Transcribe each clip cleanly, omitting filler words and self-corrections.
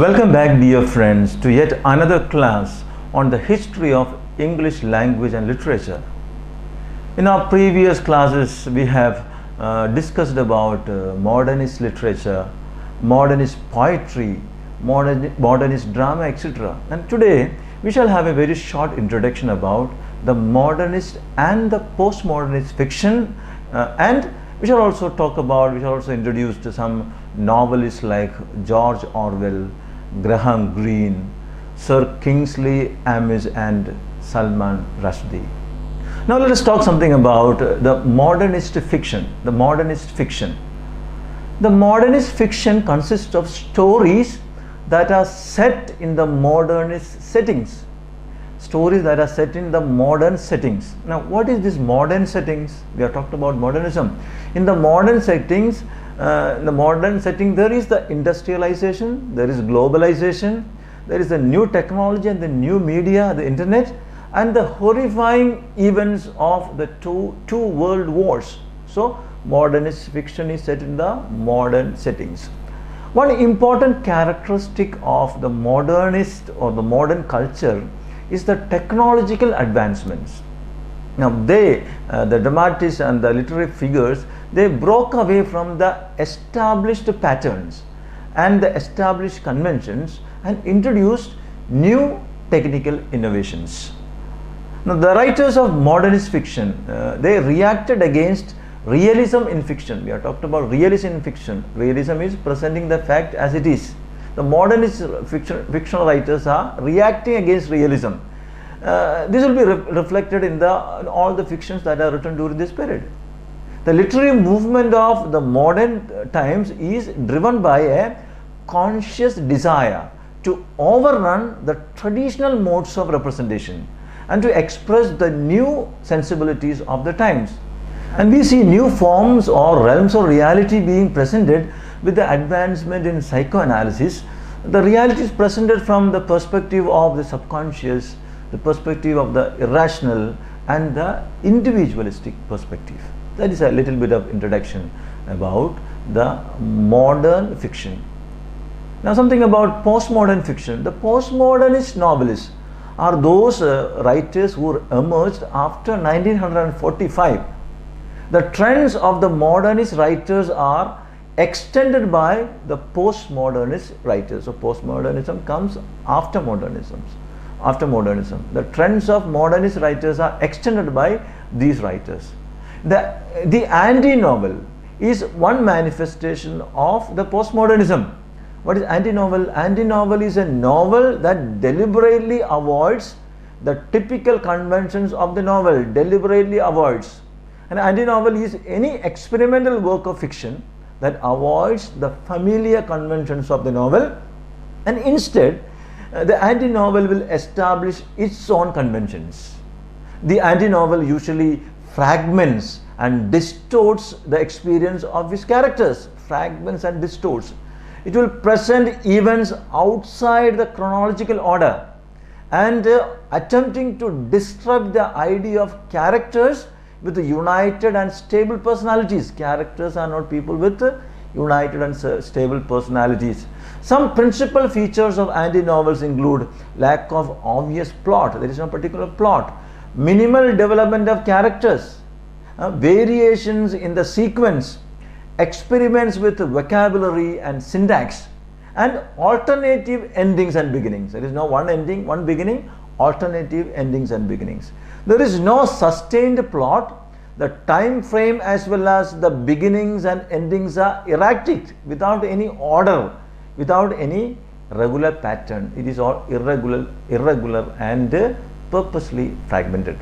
Welcome back, dear friends, to yet another class on the history of English language and literature. In our previous classes, we have discussed about modernist literature, modernist poetry, modernist drama, etc. And today, we shall have a very short introduction about the modernist and the postmodernist fiction, and we shall also introduce to some novelists like George Orwell, Graham Greene, Sir Kingsley Amis and Salman Rushdie. Now let us talk something about the modernist fiction. The modernist fiction consists of stories that are set in the modernist settings. Stories that are set in the modern settings. Now what is this modern settings? We are talking about modernism. In the modern settings, there is the industrialization, there is globalization, there is the new technology and the new media, the internet, and the horrifying events of the two world wars. So modernist fiction is set in the modern settings. One important characteristic of the modernist or the modern culture is the technological advancements. Now the dramatists and the literary figures, they broke away from the established patterns and the established conventions and introduced new technical innovations. Now the writers of modernist fiction, they reacted against realism in fiction. We are talking about realism in fiction. Realism is presenting the fact as it is. The modernist fictional writers are reacting against realism. This will be reflected in all the fictions that are written during this period. The literary movement of the modern times is driven by a conscious desire to overrun the traditional modes of representation and to express the new sensibilities of the times. And we see new forms or realms of reality being presented with the advancement in psychoanalysis. The reality is presented from the perspective of the subconscious, the perspective of the irrational, and the individualistic perspective. That is a little bit of introduction about the modern fiction. Now something about postmodern fiction. The postmodernist novelists are those writers who emerged after 1945. The trends of the modernist writers are extended by the postmodernist writers. So postmodernism comes after modernism. The trends of modernist writers are extended by these writers. The antinovel is one manifestation of the postmodernism. What is antinovel? Antinovel is a novel that deliberately avoids the typical conventions of the novel, deliberately avoids. An antinovel is any experimental work of fiction that avoids the familiar conventions of the novel, and instead the antinovel will establish its own conventions. The antinovel usually fragments and distorts the experience of its characters. Fragments and distorts. It will present events outside the chronological order and attempting to disrupt the idea of characters with united and stable personalities. Characters are not people with united and stable personalities. Some principal features of anti-novels include lack of obvious plot. There is no particular plot. Minimal development of characters. Variations in the sequence. Experiments with vocabulary and syntax. And alternative endings and beginnings. There is no one ending, one beginning. Alternative endings and beginnings. There is no sustained plot. The time frame as well as the beginnings and endings are erratic, without any order, without any regular pattern. It is all irregular and purposely fragmented.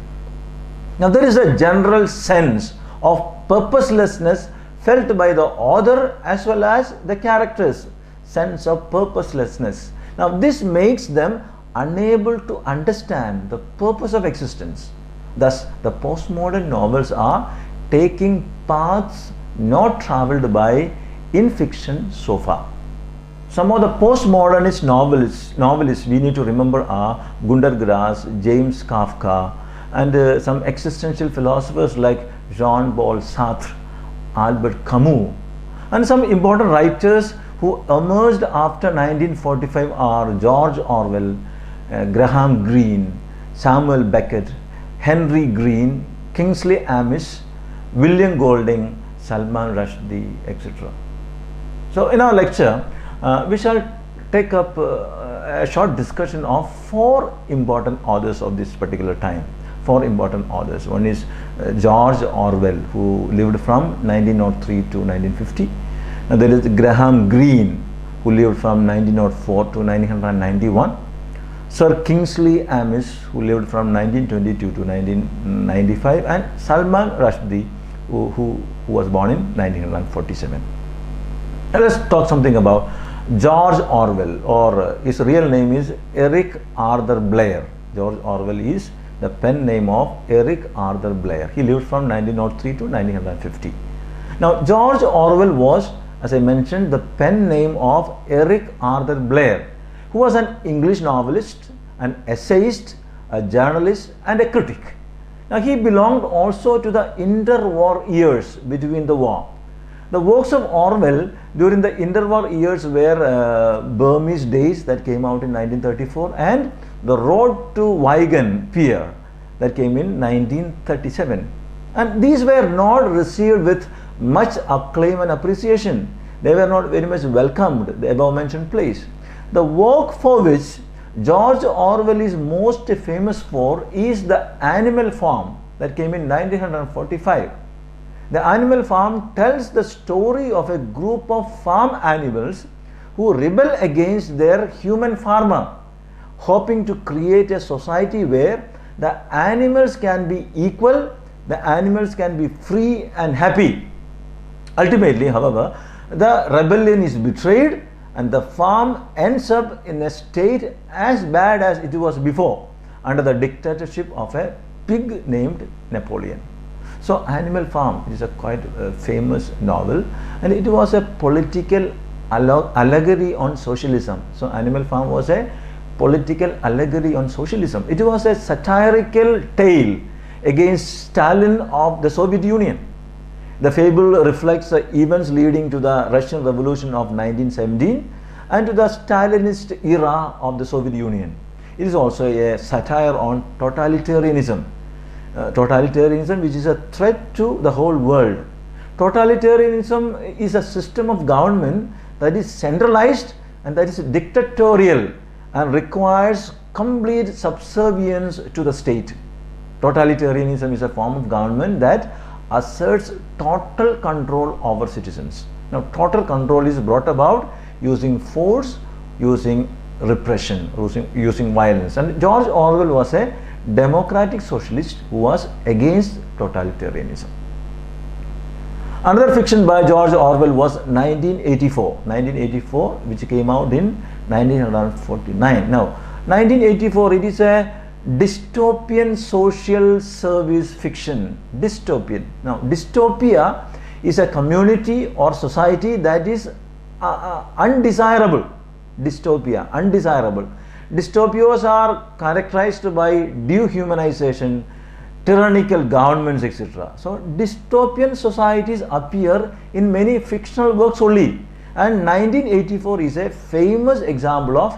Now there is a general sense of purposelessness felt by the author as well as the characters. Sense of purposelessness. Now this makes them unable to understand the purpose of existence. Thus the postmodern novels are taking paths not travelled by in fiction so far. Some of the postmodernist novelists we need to remember are Günter Grass, James Kafka, and some existential philosophers like Jean-Paul Sartre, Albert Camus, and some important writers who emerged after 1945 are George Orwell, Graham Greene, Samuel Beckett, Henry Greene, Kingsley Amis, William Golding, Salman Rushdie, etc. So in our lecture, we shall take up a short discussion of four important authors of this particular time. Four important authors. One is George Orwell, who lived from 1903 to 1950. Now there is Graham Greene, who lived from 1904 to 1991. Sir Kingsley Amis, who lived from 1922 to 1995, and Salman Rushdie, who was born in 1947. Now let's talk something about George Orwell, or his real name is Eric Arthur Blair. George Orwell is the pen name of Eric Arthur Blair. He lived from 1903 to 1950. Now George Orwell was, as I mentioned, the pen name of Eric Arthur Blair, who was an English novelist, an essayist, a journalist and a critic. Now he belonged also to the interwar years between the war. The works of Orwell during the interwar years were Burmese Days, that came out in 1934, and The Road to Wigan Pier, that came in 1937. And these were not received with much acclaim and appreciation. They were not very much welcomed, the above mentioned plays. The work for which George Orwell is most famous for is The Animal Farm, that came in 1945. The Animal Farm tells the story of a group of farm animals who rebel against their human farmer, hoping to create a society where the animals can be equal, the animals can be free and happy. Ultimately, however, the rebellion is betrayed and the farm ends up in a state as bad as it was before, under the dictatorship of a pig named Napoleon. So Animal Farm is a quite famous novel, and it was a political allegory on socialism. So Animal Farm was a political allegory on socialism. It was a satirical tale against Stalin of the Soviet Union. The fable reflects the events leading to the Russian Revolution of 1917 and to the Stalinist era of the Soviet Union. It is also a satire on totalitarianism. Totalitarianism, which is a threat to the whole world. Totalitarianism is a system of government that is centralized and that is dictatorial and requires complete subservience to the state. Totalitarianism is a form of government that asserts total control over citizens. Now, total control is brought about using force, using repression, using violence. And George Orwell was a democratic socialist who was against totalitarianism. Another fiction by George Orwell was 1984, which came out in 1949. Now, 1984, it is a dystopian social service fiction. Dystopian. Now, dystopia is a community or society that is undesirable. Dystopia, undesirable. Dystopias are characterized by dehumanization, tyrannical governments, etc. So dystopian societies appear in many fictional works only, and 1984 is a famous example of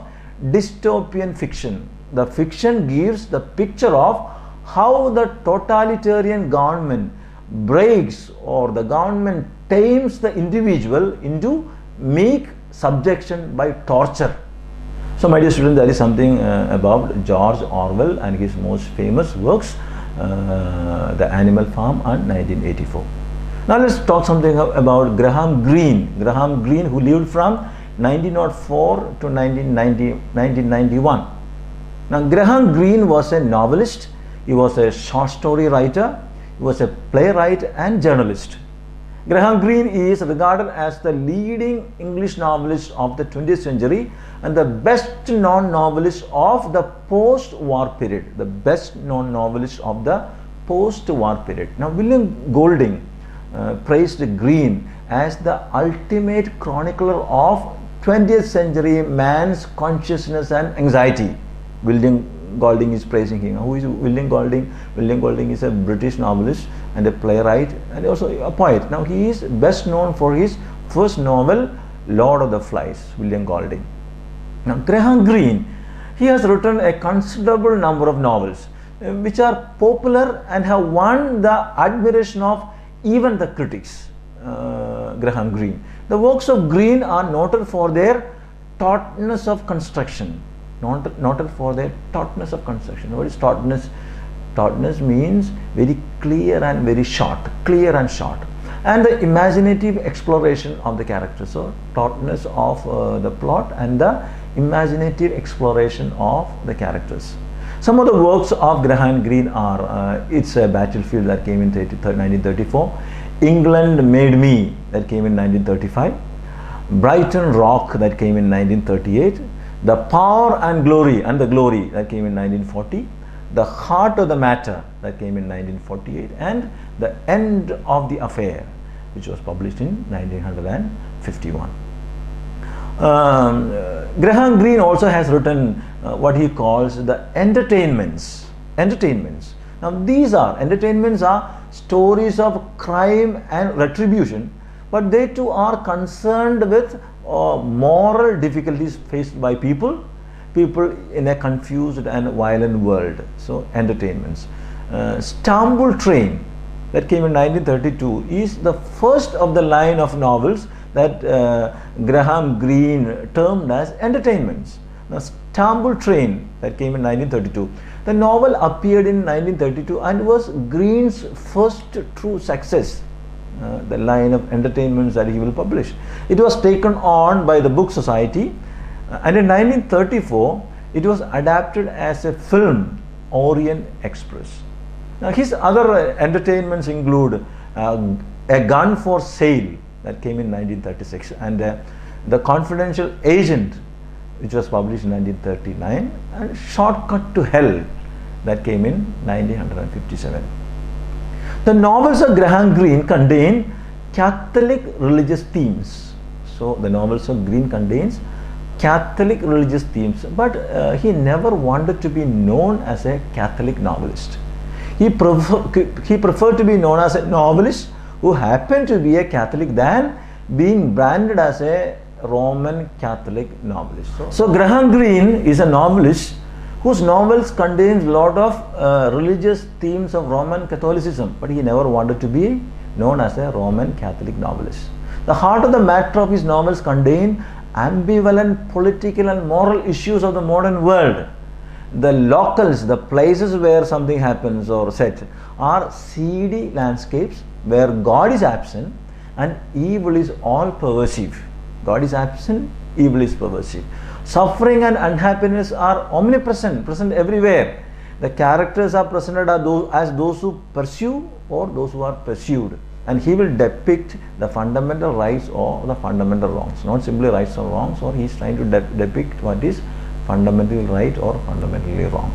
dystopian fiction. The fiction gives the picture of how the totalitarian government breaks, or the government tames the individual into meek subjection by torture. So my dear students, that is something about George Orwell and his most famous works, The Animal Farm and 1984. Now let's talk something about Graham Greene. Graham Greene, who lived from 1904 to 1991. Now Graham Greene was a novelist, he was a short story writer, he was a playwright and journalist. Graham Greene is regarded as the leading English novelist of the 20th century and the best known novelist of the post-war period. The best known novelist of the post-war period. Now William Golding praised Greene as the ultimate chronicler of 20th century man's consciousness and anxiety. William Golding is praising him. Who is William Golding? William Golding is a British novelist and a playwright and also a poet. Now he is best known for his first novel, Lord of the Flies, William Golding. Now, Graham Greene, he has written a considerable number of novels which are popular and have won the admiration of even the critics. Graham Greene. The works of Greene are noted for their tautness of construction. Noted for their tautness of construction. What is tautness? Tautness means very clear and very short. Clear and short. And the imaginative exploration of the characters. So, tautness of the plot and the imaginative exploration of the characters. Some of the works of Graham Greene are It's a Battlefield, that came in 1934, England Made Me, that came in 1935, Brighton Rock, that came in 1938, The Power and Glory, that came in 1940, The Heart of the Matter, that came in 1948, and The End of the Affair, which was published in 1951. Graham Greene also has written what he calls the entertainments. Now, these entertainments are stories of crime and retribution, but they too are concerned with moral difficulties faced by people in a confused and violent world. So, entertainments. Stamboul Train, that came in 1932, is the first of the line of novels that Graham Greene termed as entertainments. Now, Stamboul Train, that came in 1932. The novel appeared in 1932 and was Greene's first true success, the line of entertainments that he will publish. It was taken on by the Book Society, and in 1934 it was adapted as a film, Orient Express. Now, his other entertainments include A Gun for Sale, that came in 1936, and The Confidential Agent, which was published in 1939, and Shortcut to Hell, that came in 1957. The novels of Graham Greene contain Catholic religious themes. So, the novels of Greene contains Catholic religious themes, but he never wanted to be known as a Catholic novelist. He preferred to be known as a novelist who happened to be a Catholic than being branded as a Roman Catholic novelist. So Graham Greene is a novelist whose novels contains a lot of religious themes of Roman Catholicism, but he never wanted to be known as a Roman Catholic novelist. The heart of the matter of his novels contain ambivalent political and moral issues of the modern world. The locales, the places where something happens or set, are seedy landscapes where God is absent and evil is all pervasive. God is absent, evil is pervasive. Suffering and unhappiness are omnipresent, present everywhere. The characters are presented as those who pursue or those who are pursued. And he will depict the fundamental rights or the fundamental wrongs, not simply rights or wrongs, or he is trying to depict what is fundamentally right or fundamentally wrong.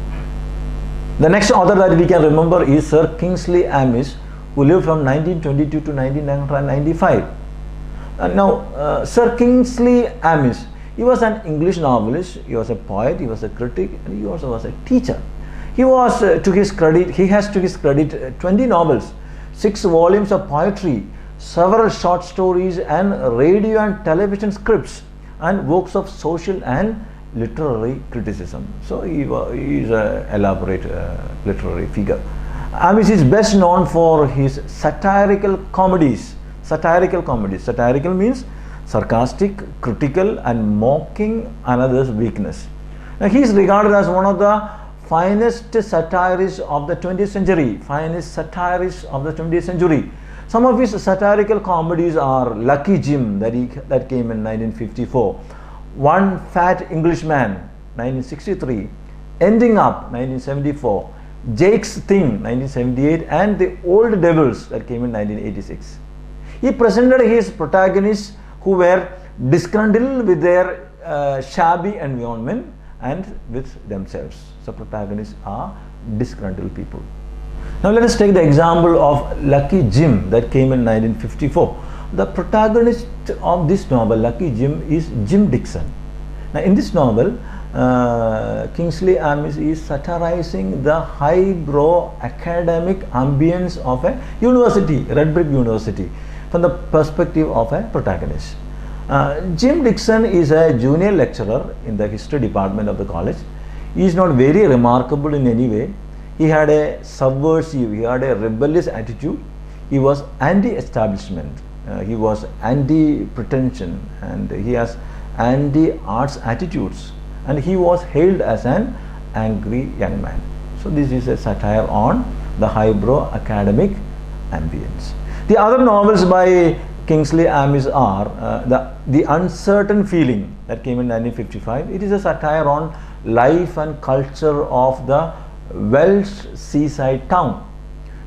The next author that we can remember is Sir Kingsley Amis, who lived from 1922 to 1995. Sir Kingsley Amis, he was an English novelist, he was a poet, he was a critic, and he also was a teacher. He has to his credit 20 novels, 6 volumes of poetry, several short stories, and radio and television scripts, and works of social and literary criticism. So he is an elaborate literary figure. Amis is best known for his satirical comedies. Satirical means sarcastic, critical, and mocking another's weakness. Now, he is regarded as one of the finest satirists of the 20th century. Some of his satirical comedies are Lucky Jim, that came in 1954, One Fat Englishman, 1963, Ending Up, 1974, Jake's Thing, 1978, and The Old Devils, that came in 1986. He presented his protagonists who were disgruntled with their shabby environment and with themselves. So protagonists are disgruntled people. Now let us take the example of Lucky Jim, that came in 1954. The protagonist of this novel, Lucky Jim, is Jim Dixon. Now in this novel, Kingsley Amis is satirizing the highbrow academic ambience of a university, Red Brick University, from the perspective of a protagonist. Jim Dixon is a junior lecturer in the history department of the college. He is not very remarkable in any way. He had a subversive, he had a rebellious attitude. He was anti-establishment, he was anti-pretension, and he has anti-arts attitudes, and he was hailed as an angry young man. So this is a satire on the highbrow academic ambience. The other novels by Kingsley Amis are the Uncertain Feeling, that came in 1955. It is a satire on life and culture of the Welsh seaside town.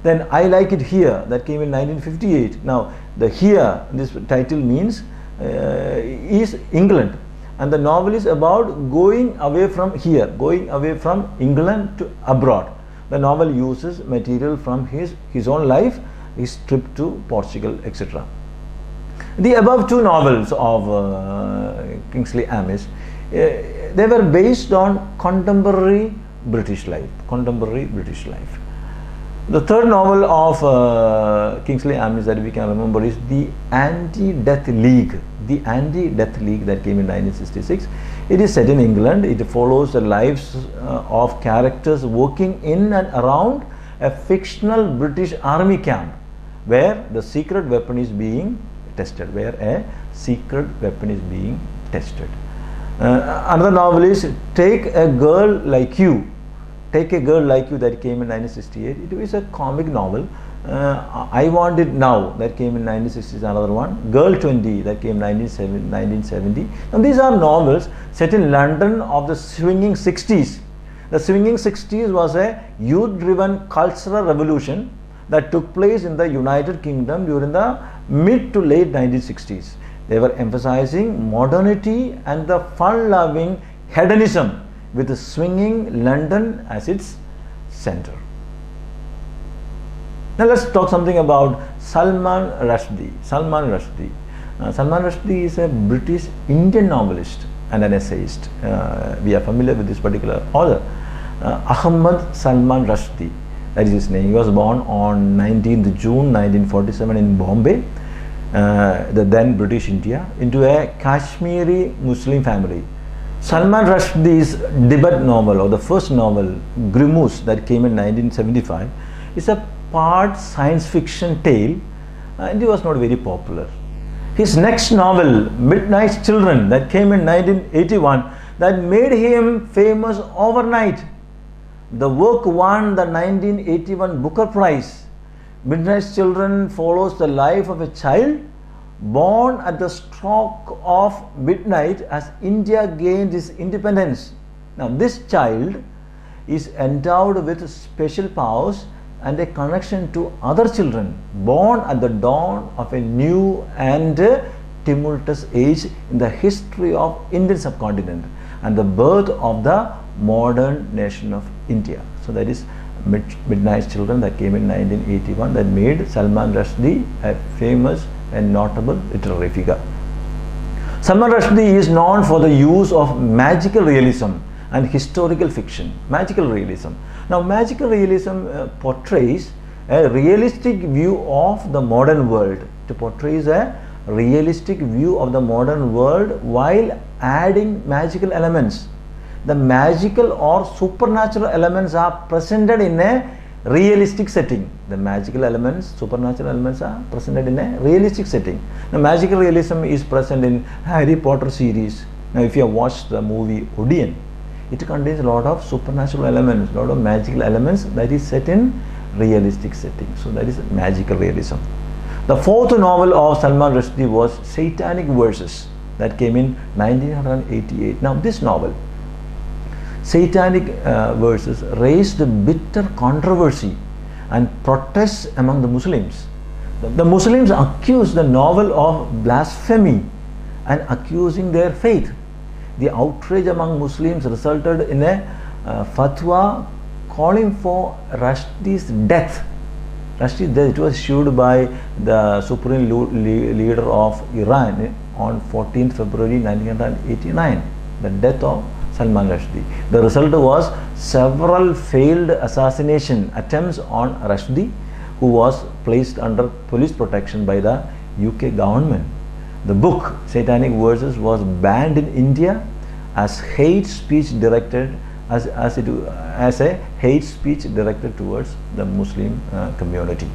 Then I Like It Here, that came in 1958. Now the here, this title means is England, and the novel is about going away from here, going away from England to abroad. The novel uses material from his own life, his trip to Portugal, etc. The above two novels of Kingsley Amis, they were based on contemporary British life. The third novel of Kingsley Amis that we can remember is The Anti-Death League. The Anti-Death League, that came in 1966. It is set in England. It follows the lives of characters working in and around a fictional British army camp where the secret weapon is being tested. Another novel is Take a Girl Like You. Take a Girl Like You, that came in 1968. It is a comic novel. I Want It Now, that came in 1960, another one. Girl 20, that came in 1970. Now these are novels set in London of the swinging 60s. The swinging 60s was a youth-driven cultural revolution that took place in the United Kingdom during the mid to late 1960s. They were emphasizing modernity and the fun-loving hedonism, with swinging London as its center. Now let's talk something about Salman Rushdie. Salman Rushdie is a British Indian novelist and an essayist. We are familiar with this particular author. Ahmad Salman Rushdie, that is his name. He was born on 19th June 1947 in Bombay, the then British India, into a Kashmiri Muslim family. Salman Rushdie's debut novel, or the first novel, Grimus, that came in 1975, is a part science fiction tale, and it was not very popular. His next novel, Midnight's Children, that came in 1981, that made him famous overnight. The work won the 1981 Booker Prize. Midnight's Children follows the life of a child born at the stroke of midnight as India gained its independence. Now this child is endowed with special powers and a connection to other children born at the dawn of a new and tumultuous age in the history of Indian subcontinent and the birth of the modern nation of India. So that is Midnight's Children, that came in 1981, that made Salman Rushdie a famous and notable literary figure. Salman Rushdie is known for the use of magical realism and historical fiction. Magical realism. Now, magical realism portrays a realistic view of the modern world. It portrays a realistic view of the modern world while adding magical elements. The magical or supernatural elements are presented in a realistic setting. The magical elements, supernatural elements are presented in a realistic setting. Now, magical realism is present in Harry Potter series. Now, if you have watched the movie Odeon, it contains a lot of supernatural elements, a lot of magical elements that is set in realistic setting. So that is magical realism. The fourth novel of Salman Rushdie was Satanic Verses, that came in 1988. Now, this novel, Satanic Verses, raised bitter controversy and protests among the Muslims. The Muslims accused the novel of blasphemy and accusing their faith. The outrage among Muslims resulted in a fatwa calling for Rushdie's death. Rushdie's death, it was issued by the supreme leader of Iran on 14th February 1989, the death of Salman Rushdie. The result was several failed assassination attempts on Rushdie, who was placed under police protection by the UK government. The book Satanic Verses was banned in India as hate speech directed as a hate speech directed towards the Muslim community.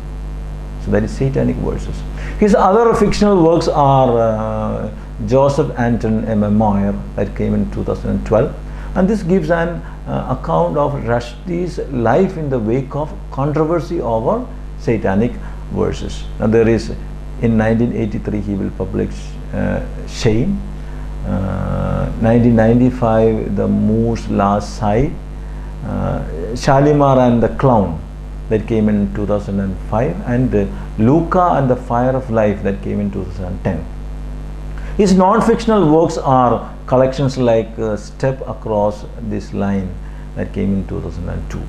So that is Satanic Verses. His other fictional works are Joseph Anton Memoir, that came in 2012, and this gives an account of Rushdie's life in the wake of controversy over Satanic Verses. Now there is, in 1983 he will publish Shame, 1995 The Moor's Last Sigh, Shalimar and the Clown, that came in 2005, and Luca and the Fire of Life, that came in 2010. His non-fictional works are collections like Step Across This Line, that came in 2002.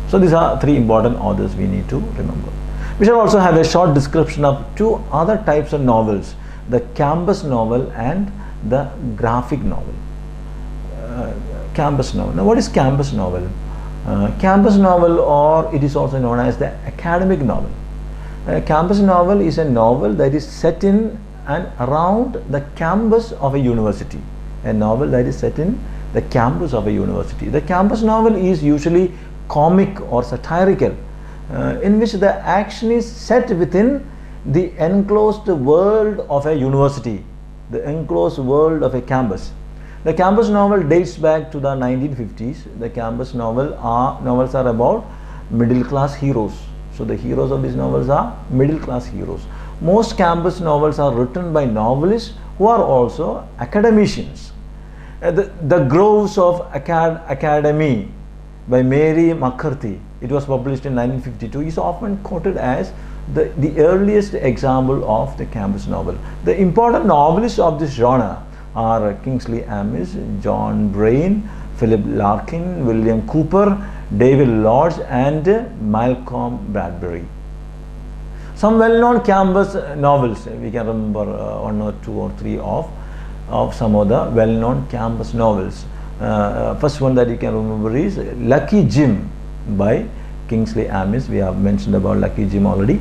So these are three important authors we need to remember. We shall also have a short description of two other types of novels, the campus novel and the graphic novel. Campus novel. Now what is campus novel? Campus novel, or it is also known as the academic novel. A campus novel is a novel that is set in and around the campus of a university. A novel that is set in the campus of a university. The campus novel is usually comic or satirical, in which the action is set within the enclosed world of a university, the enclosed world of a campus. The campus novel dates back to the 1950s. The campus novels are about middle class heroes. So the heroes of these novels are middle class heroes. Most campus novels are written by novelists who are also academicians. The Groves of Academy by Mary McCarthy, it was published in 1952, is often quoted as the earliest example of the campus novel. The important novelists of this genre are Kingsley Amis, John Greene, Philip Larkin, William Cooper, David Lodge, and Malcolm Bradbury. Some well-known campus novels, we can remember one or two or three of some of the well-known campus novels. First one that you can remember is Lucky Jim by Kingsley Amis. We have mentioned about Lucky Jim already.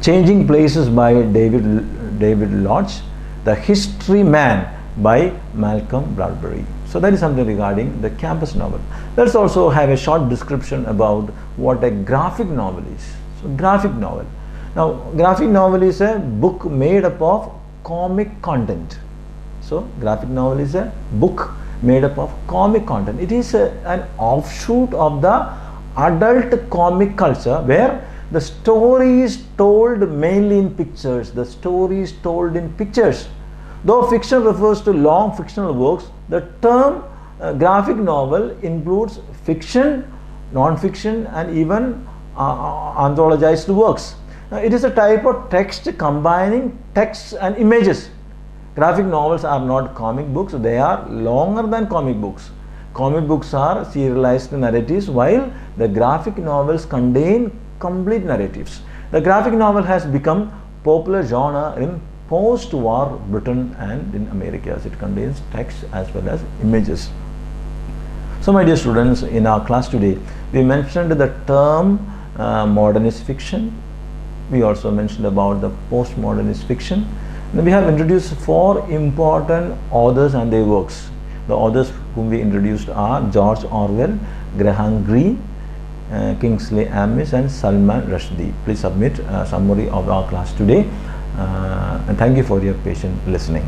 Changing Places by David Lodge. The History Man by Malcolm Bradbury. So that is something regarding the campus novel. Let's also have a short description about what a graphic novel is. So graphic novel. Now graphic novel is a book made up of comic content. So graphic novel is a book made up of comic content. It is an offshoot of the adult comic culture, where the story is told mainly in pictures. The story is told in pictures. Though fiction refers to long fictional works, the term graphic novel includes fiction, non-fiction, and even anthologized works. Now, it is a type of text combining text and images. Graphic novels are not comic books, they are longer than comic books. Comic books are serialized narratives, while the graphic novels contain complete narratives. The graphic novel has become popular genre in post-war Britain and in America, as it contains text as well as images. So my dear students, in our class today we mentioned the term modernist fiction. We also mentioned about the postmodernist fiction. Then we have introduced four important authors and their works. The authors whom we introduced are George Orwell, Graham Greene, Kingsley Amis, and Salman Rushdie. Please submit a summary of our class today. And thank you for your patient listening.